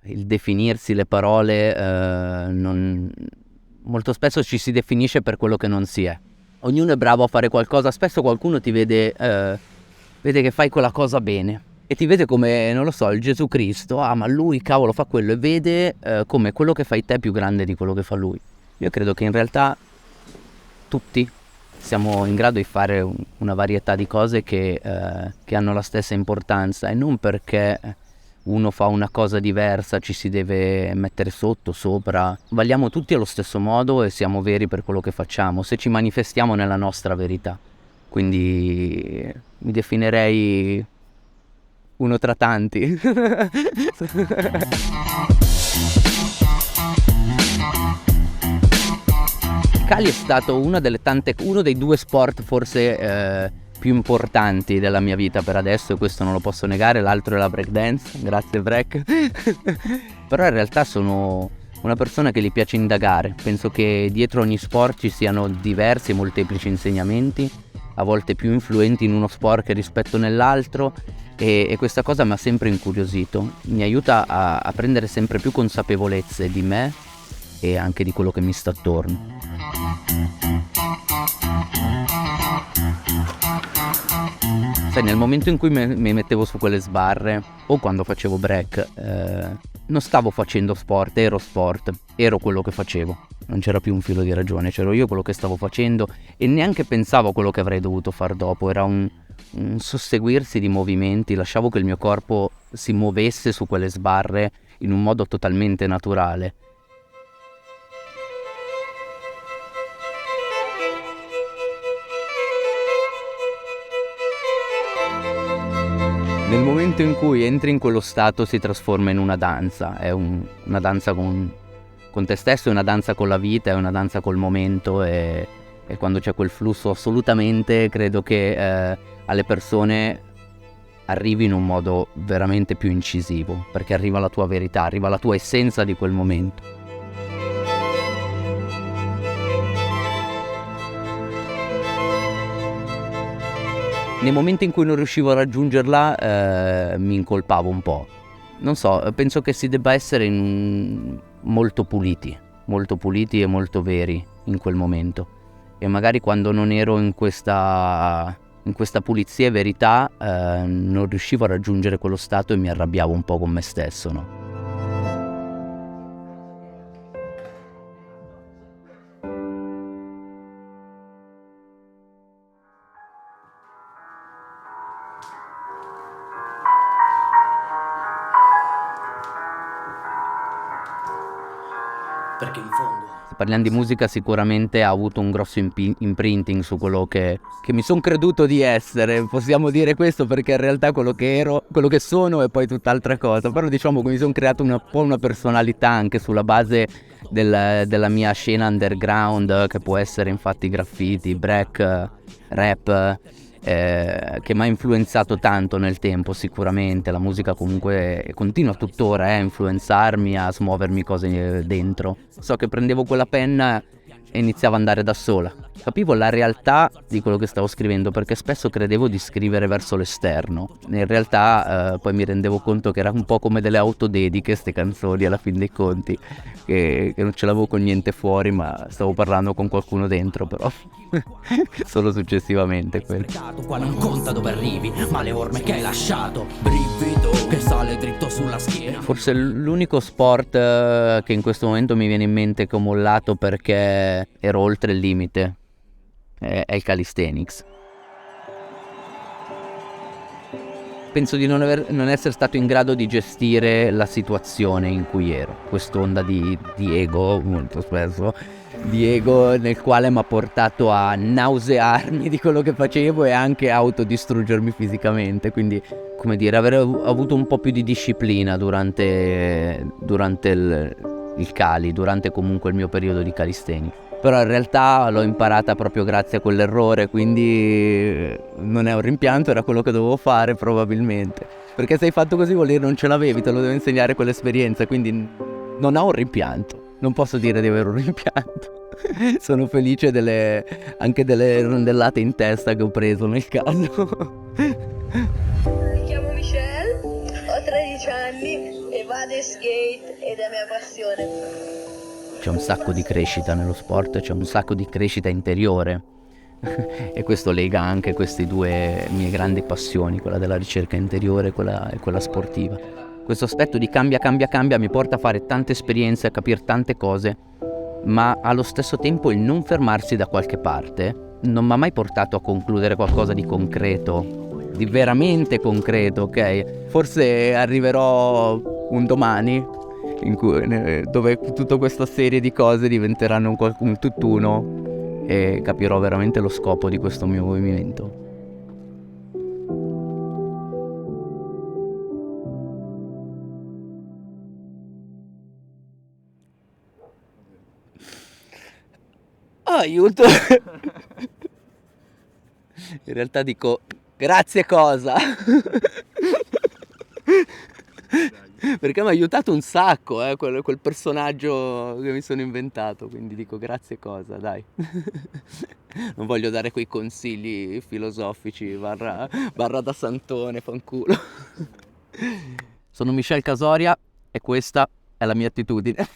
il definirsi, le parole, molto spesso ci si definisce per quello che non si è. Ognuno è bravo a fare qualcosa, spesso qualcuno ti vede che fai quella cosa bene e ti vede come, non lo so, il Gesù Cristo, ma lui cavolo fa quello, e vede come quello che fai te è più grande di quello che fa lui. Io credo che in realtà tutti siamo in grado di fare una varietà di cose che hanno la stessa importanza, e non perché uno fa una cosa diversa ci si deve mettere sotto, sopra. Valiamo tutti allo stesso modo e siamo veri per quello che facciamo, se ci manifestiamo nella nostra verità. Quindi mi definirei uno tra tanti. Cali è stato uno dei due sport forse più importanti della mia vita per adesso, e questo non lo posso negare. L'altro è la breakdance, grazie break. Però in realtà sono una persona che gli piace indagare. Penso che dietro ogni sport ci siano diversi e molteplici insegnamenti, a volte più influenti in uno sport che rispetto nell'altro, e questa cosa mi ha sempre incuriosito. Mi aiuta a prendere sempre più consapevolezze di me e anche di quello che mi sta attorno. Sai, nel momento in cui mi mettevo su quelle sbarre o quando facevo break, non stavo facendo sport, ero quello che facevo. Non c'era più un filo di ragione, c'ero io quello che stavo facendo, e neanche pensavo a quello che avrei dovuto far dopo. Era un susseguirsi di movimenti, lasciavo che il mio corpo si muovesse su quelle sbarre in un modo totalmente naturale. Nel momento in cui entri in quello stato si trasforma in una danza, è una danza con te stesso, è una danza con la vita, è una danza col momento, e quando c'è quel flusso assolutamente credo che alle persone arrivi in un modo veramente più incisivo, perché arriva la tua verità, arriva la tua essenza di quel momento. Nei momenti in cui non riuscivo a raggiungerla mi incolpavo un po'. Non so, penso che si debba essere molto puliti e molto veri in quel momento. E magari quando non ero in questa pulizia e verità non riuscivo a raggiungere quello stato e mi arrabbiavo un po' con me stesso, no? Perché in fondo, se parliamo di musica, sicuramente ha avuto un grosso imprinting su quello che mi son creduto di essere. Possiamo dire questo, perché in realtà quello che ero, quello che sono è poi tutt'altra cosa. Però diciamo che mi sono creato un po' una personalità anche sulla base della mia scena underground, che può essere infatti graffiti, break, rap, che mi ha influenzato tanto nel tempo. Sicuramente la musica comunque continua tuttora a influenzarmi, a smuovermi cose dentro. So che prendevo quella penna e iniziava ad andare da sola. Capivo la realtà di quello che stavo scrivendo, perché spesso credevo di scrivere verso l'esterno. In realtà poi mi rendevo conto che era un po' come delle autodediche, ste canzoni, alla fin dei conti, che non ce l'avevo con niente fuori, ma stavo parlando con qualcuno dentro, però solo successivamente quello. Qua non conta dove arrivi, ma le orme che hai lasciato. Brivido che sale dritto sulla schiena. Forse l'unico sport che in questo momento mi viene in mente che ho mollato perché ero oltre il limite è il calisthenics. Penso di non essere stato in grado di gestire la situazione in cui ero, quest'onda di ego, molto spesso, di ego, nel quale mi ha portato a nausearmi di quello che facevo e anche a autodistruggermi fisicamente. Quindi, come dire, aver avuto un po' più di disciplina durante il Cali, durante comunque il mio periodo di calisthenics. Però in realtà l'ho imparata proprio grazie a quell'errore, quindi non è un rimpianto, era quello che dovevo fare probabilmente. Perché se hai fatto così vuol dire non ce l'avevi, te lo deve insegnare quell'esperienza, quindi non ho un rimpianto, non posso dire di avere un rimpianto. Sono felice anche delle rondellate in testa che ho preso nel caso. Mi chiamo Michelle, ho 13 anni e vado in skate ed è mia passione. C'è un sacco di crescita nello sport, c'è un sacco di crescita interiore e questo lega anche queste due mie grandi passioni, quella della ricerca interiore e quella sportiva. Questo aspetto di cambia mi porta a fare tante esperienze, a capire tante cose, ma allo stesso tempo il non fermarsi da qualche parte non mi ha mai portato a concludere qualcosa di concreto, di veramente concreto, ok? Forse arriverò un domani dove tutta questa serie di cose diventeranno un tutt'uno e capirò veramente lo scopo di questo mio movimento. Aiuto! In realtà dico grazie cosa? Perché mi ha aiutato un sacco, quel personaggio che mi sono inventato, quindi dico grazie cosa, dai. Non voglio dare quei consigli filosofici barra da santone, fanculo. Sono Michel Casoria e questa è la mia attitudine.